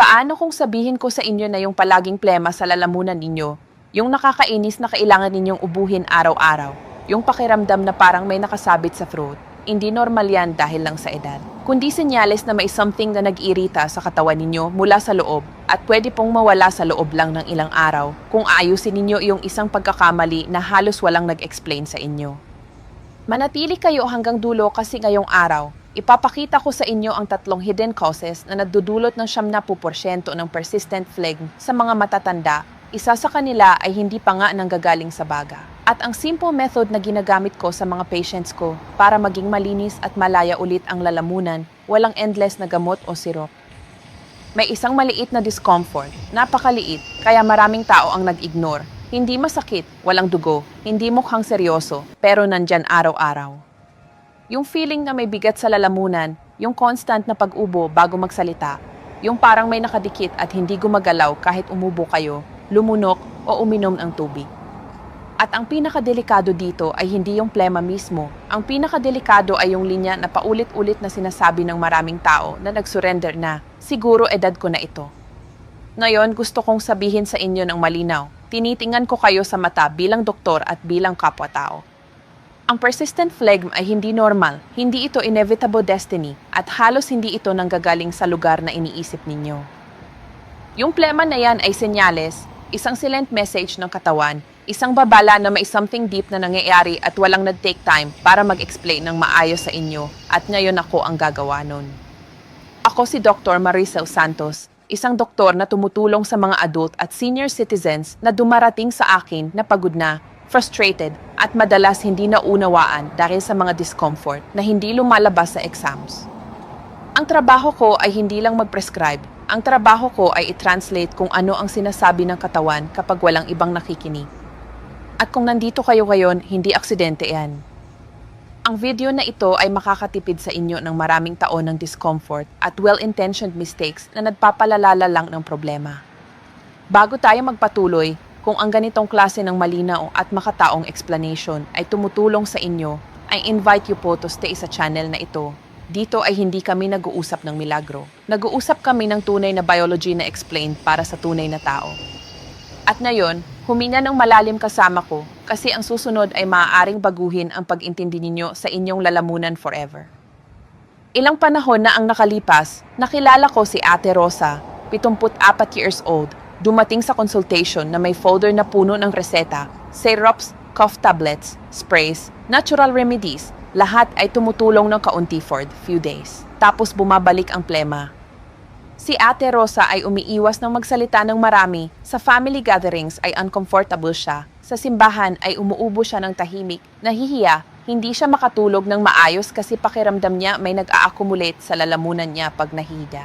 Paano kung sabihin ko sa inyo na yung palaging plema sa lalamunan ninyo, yung nakakainis na kailangan ninyong ubuhin araw-araw, yung pakiramdam na parang may nakasabit sa throat, hindi normal yan dahil lang sa edad. Kundi senyales na may something na nag-irita sa katawan ninyo mula sa loob at pwede pong mawala sa loob lang ng ilang araw kung ayusin ninyo yung isang pagkakamali na halos walang nag-explain sa inyo. Manatili kayo hanggang dulo kasi ngayong araw, ipapakita ko sa inyo ang 3 hidden causes na nagdudulot ng 70% ng persistent phlegm sa mga matatanda. Isa sa kanila ay hindi pa nga nanggagaling sa baga. At ang simple method na ginagamit ko sa mga patients ko para maging malinis at malaya ulit ang lalamunan, walang endless na gamot o sirop. May isang maliit na discomfort, napakaliit, kaya maraming tao ang nag-ignore. Hindi masakit, walang dugo, hindi mukhang seryoso, pero nandyan araw-araw. Yung feeling na may bigat sa lalamunan, yung constant na pag-ubo bago magsalita, yung parang may nakadikit at hindi gumagalaw kahit umubo kayo, lumunok o uminom ng tubig. At ang pinakadelikado dito ay hindi yung plema mismo. Ang pinakadelikado ay yung linya na paulit-ulit na sinasabi ng maraming tao na nag-surrender na, siguro edad ko na ito. Ngayon, gusto kong sabihin sa inyo ng malinaw. Tinitingnan ko kayo sa mata bilang doktor at bilang kapwa-tao. Ang persistent phlegm ay hindi normal, hindi ito inevitable destiny, at halos hindi ito nanggagaling sa lugar na iniisip ninyo. Yung plema na yan ay senyales, isang silent message ng katawan, isang babala na may something deep na nangyayari at walang nag-take time para mag-explain ng maayos sa inyo, at ngayon ako ang gagawa nun. Ako si Dr. Maricel Santos, isang doktor na tumutulong sa mga adult at senior citizens na dumarating sa akin na pagod na, frustrated, at madalas hindi naunawaan dahil sa mga discomfort na hindi lumalabas sa exams. Ang trabaho ko ay hindi lang mag-prescribe. Ang trabaho ko ay i-translate kung ano ang sinasabi ng katawan kapag walang ibang nakikinig. At kung nandito kayo ngayon, hindi aksidente yan. Ang video na ito ay makakatipid sa inyo ng maraming taon ng discomfort at well-intentioned mistakes na nagpapalala lang ng problema. Bago tayo magpatuloy, kung ang ganitong klase ng malinaw at makataong explanation ay tumutulong sa inyo, I invite you po to stay sa channel na ito. Dito ay hindi kami nag-uusap ng milagro. Nag-uusap kami ng tunay na biology na explained para sa tunay na tao. At ngayon, huminga ng malalim kasama ko kasi ang susunod ay maaaring baguhin ang pag-intindi ninyo sa inyong lalamunan forever. Ilang panahon na ang nakalipas, nakilala ko si Ate Rosa, 74 years old, dumating sa consultation na may folder na puno ng reseta, syrups, cough tablets, sprays, natural remedies, lahat ay tumutulong ng kaunti for few days. Tapos bumabalik ang plema. Si Ate Rosa ay umiiwas ng magsalita ng marami, sa family gatherings ay uncomfortable siya, sa simbahan ay umuubo siya ng tahimik, nahihiya, hindi siya makatulog ng maayos kasi pakiramdam niya may nag-a-accumulate sa lalamunan niya pag nahiga.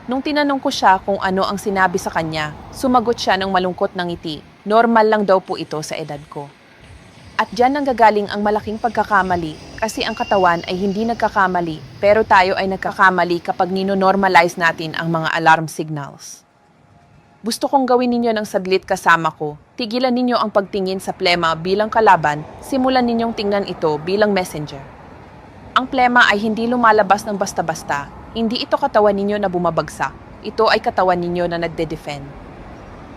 Nung tinanong ko siya kung ano ang sinabi sa kanya, sumagot siya ng malungkot ng ngiti, normal lang daw po ito sa edad ko. At dyan nanggagaling ang malaking pagkakamali kasi ang katawan ay hindi nagkakamali pero tayo ay nagkakamali kapag nino-normalize natin ang mga alarm signals. Gusto kong gawin ninyo ng saglit kasama ko. Tigilan ninyo ang pagtingin sa plema bilang kalaban, simulan ninyong tingnan ito bilang messenger. Ang plema ay hindi lumalabas ng basta-basta. Hindi ito katawan ninyo na bumabagsak. Ito ay katawan ninyo na nagde-defend.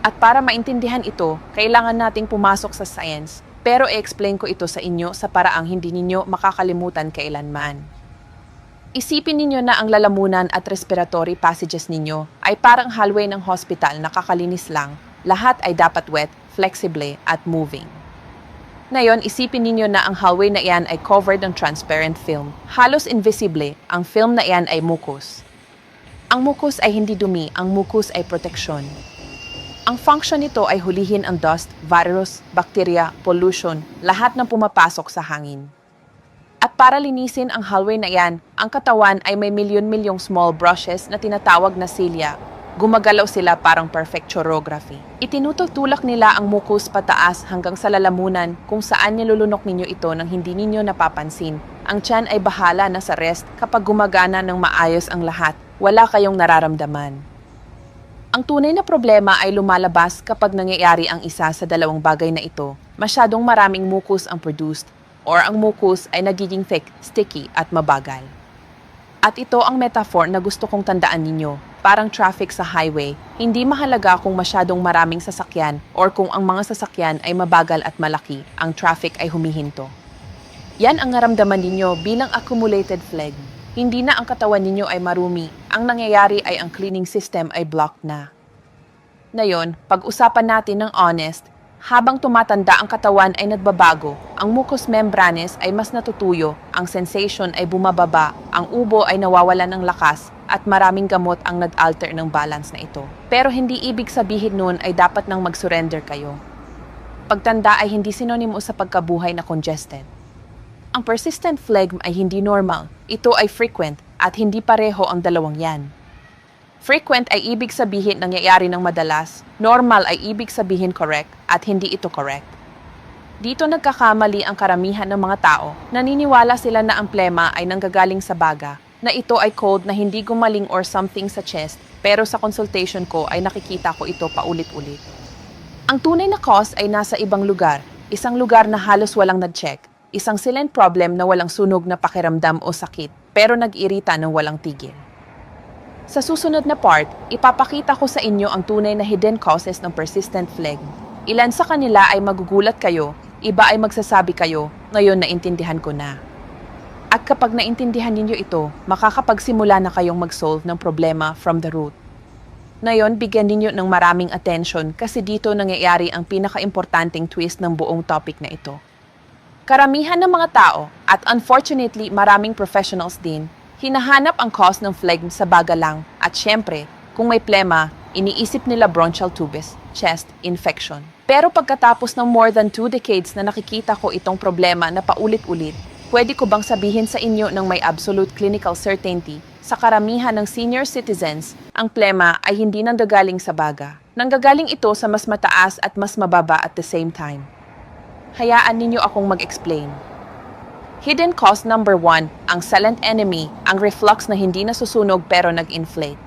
At para maintindihan ito, kailangan nating pumasok sa science. Pero i-explain ko ito sa inyo sa paraang hindi ninyo makakalimutan kailanman. Isipin ninyo na ang lalamunan at respiratory passages ninyo ay parang hallway ng hospital na kakalinis lang. Lahat ay dapat wet, flexible, at moving. Ngayon, isipin ninyo na ang hallway na iyan ay covered ng transparent film. Halos invisible, ang film na iyan ay mucus. Ang mucus ay hindi dumi, ang mucus ay proteksyon. Ang function nito ay hulihin ang dust, virus, bacteria, pollution, lahat ng pumapasok sa hangin. At para linisin ang hallway na yan, ang katawan ay may milyon-milyong small brushes na tinatawag na cilia. Gumagalaw sila parang perfect chorography. Itinutulak nila ang mucus pataas hanggang sa lalamunan kung saan nilulunok ninyo ito nang hindi ninyo napapansin. Ang tiyan ay bahala na sa rest kapag gumagana ng maayos ang lahat. Wala kayong nararamdaman. Ang tunay na problema ay lumalabas kapag nangyayari ang isa sa dalawang bagay na ito. Masyadong maraming mucus ang produced or ang mucus ay nagiging thick, sticky at mabagal. At ito ang metaphor na gusto kong tandaan ninyo. parang traffic sa highway. Hindi mahalaga kung masyadong maraming sasakyan or kung ang mga sasakyan ay mabagal at malaki, ang traffic ay humihinto. Yan ang naramdaman ninyo bilang accumulated phlegm. Hindi na ang katawan ninyo ay marumi. Ang nangyayari ay ang cleaning system ay blocked na. Ngayon, pag-usapan natin ng honest, habang tumatanda ang katawan ay nagbabago, ang mucous membranes ay mas natutuyo, ang sensation ay bumababa, ang ubo ay nawawalan ng lakas, at maraming gamot ang nag-alter ng balance na ito. Pero hindi ibig sabihin nun ay dapat nang mag-surrender kayo. Pagtanda ay hindi sinonimo sa pagkabuhay na congested. Ang persistent phlegm ay hindi normal, ito ay frequent, at hindi pareho ang dalawang yan. Frequent ay ibig sabihin nangyayari ng madalas, normal ay ibig sabihin correct, at hindi ito correct. Dito nagkakamali ang karamihan ng mga tao, naniniwala sila na ang plema ay nanggagaling sa baga, na ito ay cold na hindi gumaling or something sa chest, pero sa consultation ko ay nakikita ko ito paulit-ulit. Ang tunay na cause ay nasa ibang lugar, isang lugar na halos walang nag-check, isang silent problem na walang sunog na pakiramdam o sakit, pero nag-irita ng walang tigil. Sa susunod na part, ipapakita ko sa inyo ang tunay na hidden causes ng persistent phlegm. Ilan sa kanila ay magugulat kayo, iba ay magsasabi kayo, ngayon naintindihan ko na. At kapag naintindihan ninyo ito, makakapagsimula na kayong mag-solve ng problema from the root. Ngayon, bigyan ninyo ng maraming attention kasi dito nangyayari ang pinaka-importanting twist ng buong topic na ito. Karamihan ng mga tao, at unfortunately maraming professionals din, hinahanap ang cause ng phlegm sa baga lang at syempre, kung may plema, iniisip nila bronchial tubes, chest infection. Pero pagkatapos ng more than 2 decades na nakikita ko itong problema na paulit-ulit, pwede ko bang sabihin sa inyo ng may absolute clinical certainty, sa karamihan ng senior citizens, ang plema ay hindi nanggagaling sa baga. Nanggagaling ito sa mas mataas at mas mababa at the same time. Hayaan ninyo akong mag-explain. Hidden cause number 1, ang silent enemy, ang reflux na hindi nasusunog pero nag-inflate.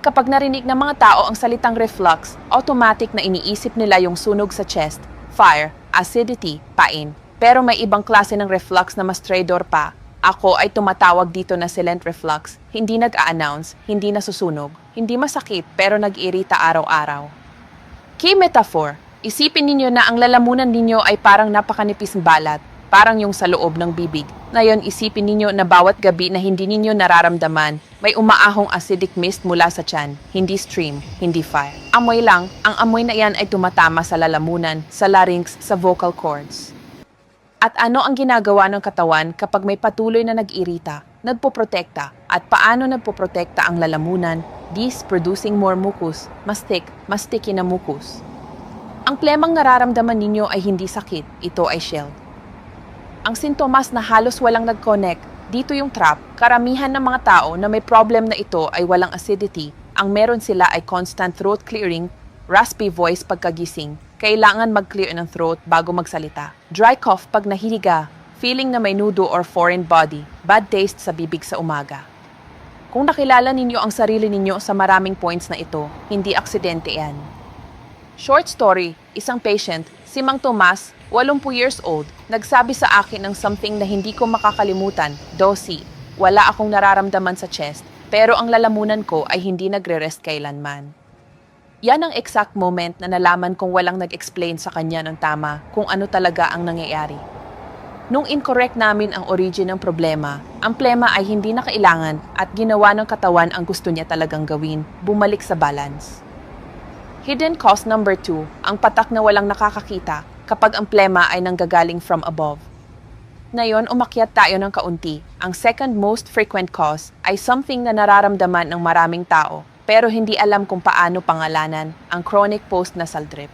Kapag narinig ng mga tao ang salitang reflux, automatic na iniisip nila yung sunog sa chest, fire, acidity, pain. Pero may ibang klase ng reflux na mas traidor pa. Ako ay tumatawag dito na silent reflux, hindi nag-a-announce, hindi nasusunog, hindi masakit pero nag-irita araw-araw. Key metaphor, isipin ninyo na ang lalamunan ninyo ay parang napakanipis balat, parang yung sa loob ng bibig. Ngayon, isipin ninyo na bawat gabi na hindi ninyo nararamdaman, may umaahong acidic mist mula sa tiyan, hindi stream, hindi fire. Amoy lang, ang amoy na yan ay tumatama sa lalamunan, sa larynx, sa vocal cords. At ano ang ginagawa ng katawan kapag may patuloy na nag-irita, nagpoprotekta, at paano nagpoprotekta ang lalamunan? This producing more mucus, mas thick, mas sticky na mucus. Ang plemang nararamdaman ninyo ay hindi sakit, ito ay shield. Ang sintomas na halos walang nag-connect, dito yung trap, karamihan ng mga tao na may problem na ito ay walang acidity, ang meron sila ay constant throat clearing, raspy voice pagkagising, kailangan mag-clear ng throat bago magsalita, dry cough pag nahihiga, feeling na may nudo or foreign body, bad taste sa bibig sa umaga. Kung nakilala ninyo ang sarili ninyo sa maraming points na ito, hindi aksidente yan. Short story, isang patient, si Mang Tomas, 80 years old, nagsabi sa akin ng something na hindi ko makakalimutan, Dosi, wala akong nararamdaman sa chest, pero ang lalamunan ko ay hindi nagre-rest kailanman. Yan ang exact moment na nalaman kong walang nag-explain sa kanya ng tama kung ano talaga ang nangyayari. Nung incorrect namin ang origin ng problema, ang plema ay hindi na kailangan at ginawa ng katawan ang gusto niya talagang gawin, bumalik sa balance. Hidden cause number 2, ang patak na walang nakakakita kapag ang plema ay nanggagaling from above. Ngayon, umakyat tayo ng kaunti. Ang second most frequent cause ay something na nararamdaman ng maraming tao pero hindi alam kung paano pangalanan, ang chronic post-nasal drip.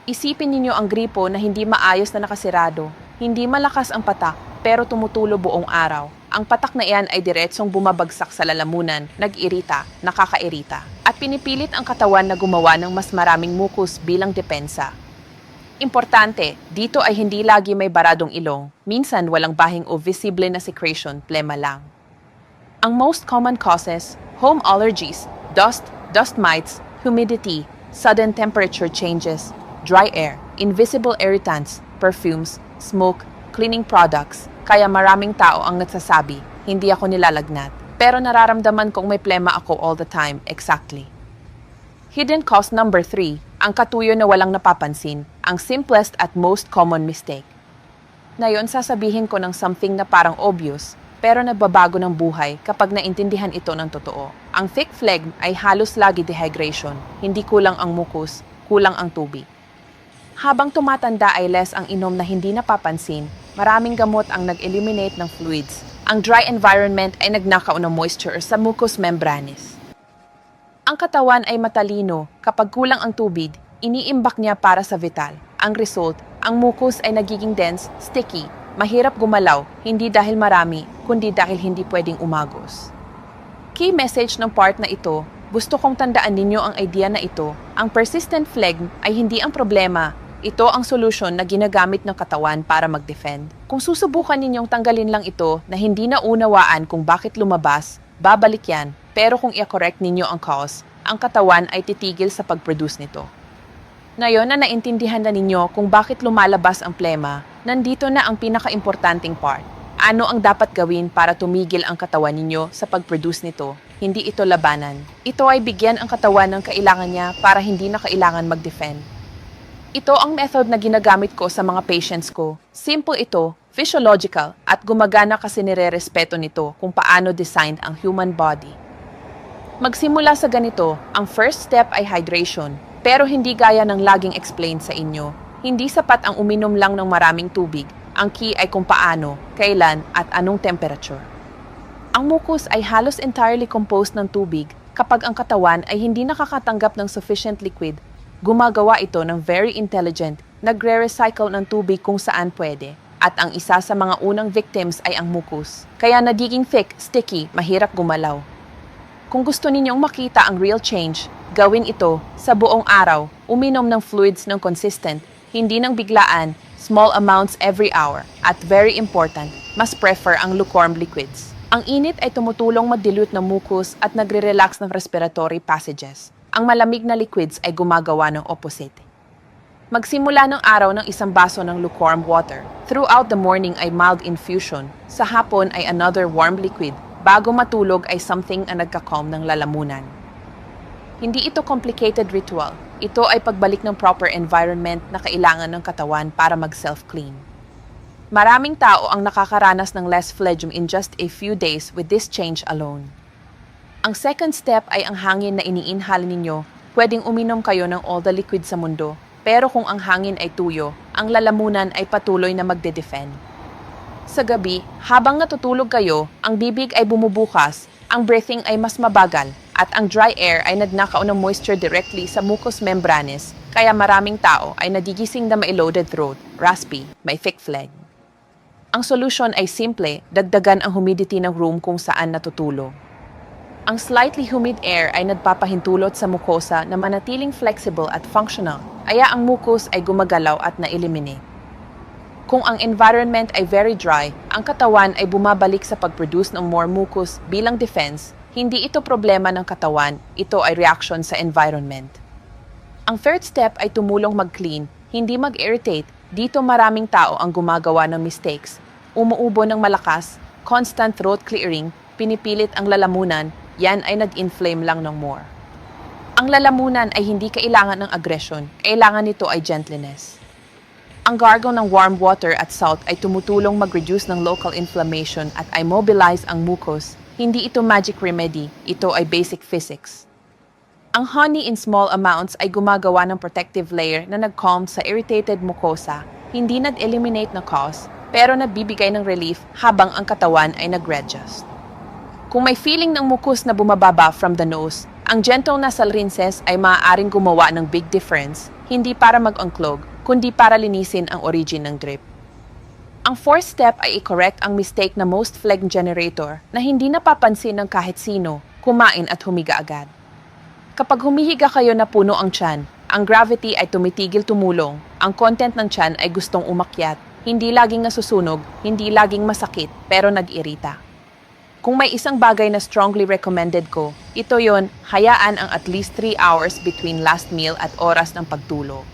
Isipin ninyo ang gripo na hindi maayos na nakasirado, hindi malakas ang patak pero tumutulo buong araw. Ang patak na iyan ay diretsong bumabagsak sa lalamunan, nag-irita, nakakairita, at pinipilit ang katawan na gumawa ng mas maraming mucus bilang depensa. Importante, dito ay hindi lagi may baradong ilong, minsan walang bahing o visible na secretion, plema lang. Ang most common causes, home allergies, dust mites, humidity, sudden temperature changes, dry air, invisible irritants, perfumes, smoke, cleaning products, kaya maraming tao ang nagsasabi, hindi ako nilalagnat. Pero nararamdaman kong may plema ako all the time, exactly. Hidden cause number 3, ang katuyo na walang napapansin, ang simplest at most common mistake. Ngayon sasabihin ko ng something na parang obvious, pero nagbabago ng buhay kapag naintindihan ito ng totoo. Ang thick phlegm ay halos lagi dehydration, hindi kulang ang mucus, kulang ang tubig. Habang tumatanda ay less ang inom na hindi napapansin, maraming gamot ang nag-eliminate ng fluids. Ang dry environment ay nagnakaw ng moisture sa mucous membranes. Ang katawan ay matalino, kapag kulang ang tubig, iniimbak niya para sa vital. Ang result, ang mucus ay nagiging dense, sticky, mahirap gumalaw, hindi dahil marami, kundi dahil hindi pwedeng umagos. Key message ng part na ito, gusto kong tandaan ninyo ang idea na ito, ang persistent phlegm ay hindi ang problema, ito ang solusyon na ginagamit ng katawan para mag-defend. Kung susubukan ninyong tanggalin lang ito na hindi na unawaan kung bakit lumabas, babalik yan, pero kung i-correct ninyo ang cause, ang katawan ay titigil sa pag-produce nito. Ngayon na naintindihan na ninyo kung bakit lumalabas ang plema, nandito na ang pinaka-importanting part. Ano ang dapat gawin para tumigil ang katawan ninyo sa pag-produce nito? Hindi ito labanan. Ito ay bigyan ang katawan ng kailangan niya para hindi na kailangan mag-defend. Ito ang method na ginagamit ko sa mga patients ko. Simple ito, physiological, at gumagana kasi nire-respeto nito kung paano designed ang human body. Magsimula sa ganito, ang first step ay hydration. Pero hindi gaya ng laging explain sa inyo. Hindi sapat ang uminom lang ng maraming tubig. Ang key ay kung paano, kailan, at anong temperature. Ang mucus ay halos entirely composed ng tubig. Kapag ang katawan ay hindi nakakatanggap ng sufficient liquid, gumagawa ito ng very intelligent, nagre-recycle ng tubig kung saan pwede. At ang isa sa mga unang victims ay ang mucus. Kaya nagiging thick, sticky, mahirap gumalaw. Kung gusto ninyong makita ang real change, gawin ito sa buong araw, uminom ng fluids ng consistent, hindi ng biglaan, small amounts every hour, at very important, mas prefer ang lukewarm liquids. Ang init ay tumutulong mag-dilute ng mucus at nagre-relax ng respiratory passages. Ang malamig na liquids ay gumagawa ng opposite. Magsimula ng araw ng isang baso ng lukewarm water. Throughout the morning ay mild infusion. Sa hapon ay another warm liquid. Bago matulog ay something ang nagka-calm ng lalamunan. Hindi ito complicated ritual. Ito ay pagbalik ng proper environment na kailangan ng katawan para mag-self-clean. Maraming tao ang nakakaranas ng less phlegm in just a few days with this change alone. Ang second step ay ang hangin na iniinhale ninyo. Pwedeng uminom kayo ng all the liquid sa mundo, pero kung ang hangin ay tuyo, ang lalamunan ay patuloy na magde-defend. Sa gabi, habang natutulog kayo, ang bibig ay bumubukas, ang breathing ay mas mabagal, at ang dry air ay nagnakaw ng moisture directly sa mucous membranes, kaya maraming tao ay nadigising na may loaded throat, raspy, may thick phlegm. Ang solusyon ay simple, dagdagan ang humidity ng room kung saan natutulog. Ang slightly humid air ay nagpapahintulot sa mucosa na manatiling flexible at functional, kaya ang mucus ay gumagalaw at na-eliminate. Kung ang environment ay very dry, ang katawan ay bumabalik sa pag-produce ng more mucus bilang defense. Hindi ito problema ng katawan, ito ay reaction sa environment. Ang third step ay tumulong mag-clean, hindi mag-irritate. Dito maraming tao ang gumagawa ng mistakes. Umuubo ng malakas, constant throat clearing, pinipilit ang lalamunan, yan ay nag-inflame lang ng more. Ang lalamunan ay hindi kailangan ng aggression, kailangan nito ay gentleness. Ang gargle ng warm water at salt ay tumutulong mag-reduce ng local inflammation at ay mobilize ang mucus. Hindi ito magic remedy, ito ay basic physics. Ang honey in small amounts ay gumagawa ng protective layer na nag-calm sa irritated mucosa, hindi nag-eliminate na cause, pero nagbibigay ng relief habang ang katawan ay nag-readjust. Kung may feeling ng mucus na bumababa from the nose, ang gentle na rinses ay maaaring gumawa ng big difference, hindi para mag-unclog, kundi para linisin ang origin ng drip. Ang fourth step ay i-correct ang mistake na most phlegm generator na hindi napapansin ng kahit sino, kumain at humiga agad. Kapag humihiga kayo na puno ang tiyan, ang gravity ay tumitigil tumulong, ang content ng tiyan ay gustong umakyat, hindi laging nasusunog, hindi laging masakit, pero nag-irita. Kung may isang bagay na strongly recommended ko, ito yon, hayaan ang at least 3 hours between last meal at oras ng pagtulog.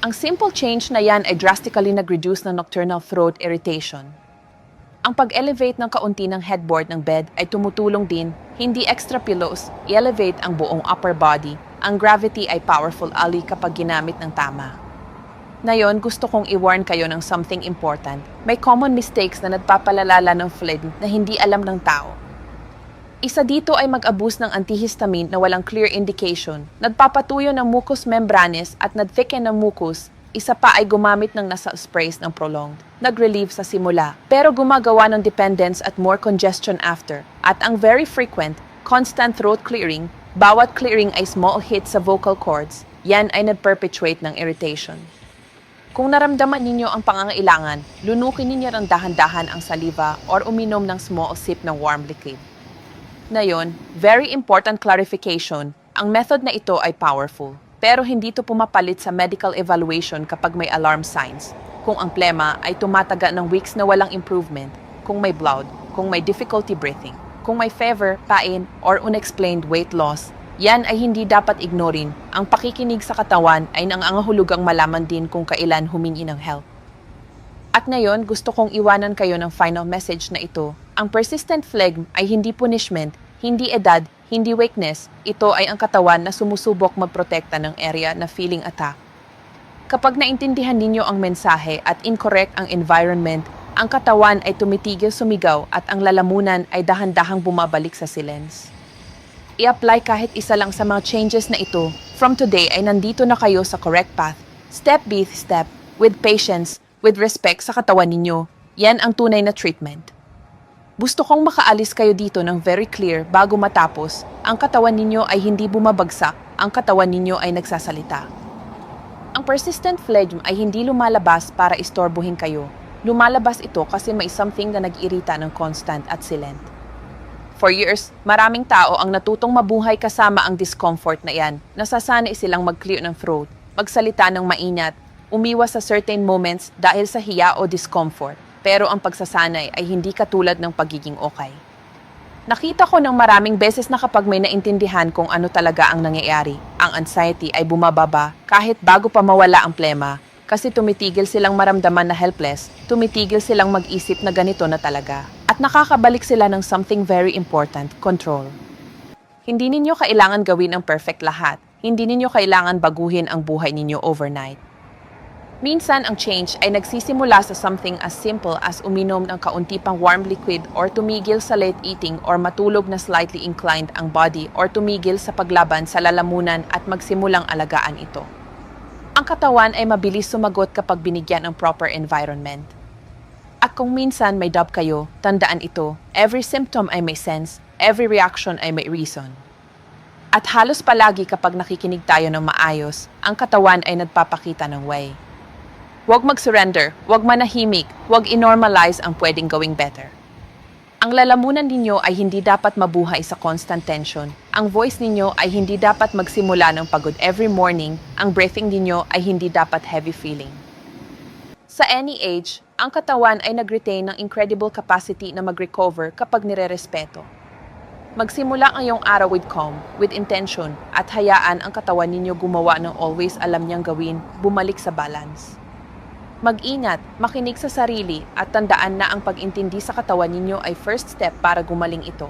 Ang simple change na yan ay drastically nag-reduce ng nocturnal throat irritation. Ang pag-elevate ng kaunti ng headboard ng bed ay tumutulong din, hindi extra pillows, i-elevate ang buong upper body. Ang gravity ay powerful ally kapag ginamit ng tama. Ngayon, gusto kong i-warn kayo ng something important. May common mistakes na nagpapalala ng phlegm na hindi alam ng tao. Isa dito ay mag-abuse ng antihistamine na walang clear indication, nagpapatuyo ng mucous membranes at nag-thicken ng mucus. Isa pa ay gumamit ng nasal sprays ng prolonged, nag-relieve sa simula, pero gumagawa ng dependence at more congestion after. At ang very frequent, constant throat clearing, bawat clearing ay small hit sa vocal cords, yan ay nag-perpetuate ng irritation. Kung naramdaman ninyo ang pangangailangan, lunukin ninyo ng dahan-dahan ang saliva or uminom ng small sip ng warm liquid. Ngayon, very important clarification, ang method na ito ay powerful, pero hindi ito pumapalit sa medical evaluation kapag may alarm signs. Kung ang plema ay tumataga ng weeks na walang improvement, kung may blood, kung may difficulty breathing, kung may fever, pain, or unexplained weight loss, yan ay hindi dapat ignorin. Ang pakikinig sa katawan ay nangangahulugang malaman din kung kailan humingi ng help. At ngayon, gusto kong iwanan kayo ng final message na ito. Ang persistent phlegm ay hindi punishment, hindi edad, hindi weakness. Ito ay ang katawan na sumusubok magprotekta ng area na feeling attack. Kapag naintindihan ninyo ang mensahe at incorrect ang environment, ang katawan ay tumitigil sumigaw at ang lalamunan ay dahan-dahang bumabalik sa silence. I-apply kahit isa lang sa mga changes na ito. From today ay nandito na kayo sa correct path. Step by step, with patience, with respect sa katawan ninyo. Yan ang tunay na treatment. Gusto kong makaalis kayo dito ng very clear bago matapos. Ang katawan ninyo ay hindi bumabagsak, ang katawan ninyo ay nagsasalita. Ang persistent phlegm ay hindi lumalabas para istorbohin kayo. Lumalabas ito kasi may something na nag-irita ng constant at silent. For years, maraming tao ang natutong mabuhay kasama ang discomfort na yan. Nasasanay silang mag-clear ng throat, magsalita ng mainat, umiwas sa certain moments dahil sa hiya o discomfort. Pero ang pagsasanay ay hindi katulad ng pagiging okay. Nakita ko ng maraming beses na kapag may naintindihan kung ano talaga ang nangyayari, ang anxiety ay bumababa kahit bago pa mawala ang plema kasi tumitigil silang maramdaman na helpless, tumitigil silang mag-isip na ganito na talaga. At nakakabalik sila ng something very important, control. Hindi ninyo kailangan gawin ang perfect lahat. Hindi ninyo kailangan baguhin ang buhay ninyo overnight. Minsan, ang change ay nagsisimula sa something as simple as uminom ng kaunti pang warm liquid or tumigil sa late eating or matulog na slightly inclined ang body or tumigil sa paglaban sa lalamunan at magsimulang alagaan ito. Ang katawan ay mabilis sumagot kapag binigyan ng proper environment. At kung minsan may doubt kayo, tandaan ito, every symptom ay may sense, every reaction ay may reason. At halos palagi kapag nakikinig tayo ng maayos, ang katawan ay nagpapakita ng way. Huwag mag-surrender, huwag manahimik, huwag i-normalize ang pwedeng gawing better. Ang lalamunan ninyo ay hindi dapat mabuhay sa constant tension. Ang voice ninyo ay hindi dapat magsimula ng pagod every morning. Ang breathing ninyo ay hindi dapat heavy feeling. Sa any age, ang katawan ay nag-retain ng incredible capacity na mag-recover kapag nire-respeto. Magsimula ang iyong araw with calm, with intention, at hayaan ang katawan ninyo gumawa ng always alam niyang gawin, bumalik sa balance. Mag-ingat, makinig sa sarili, at tandaan na ang pag-intindi sa katawan ninyo ay first step para gumaling ito.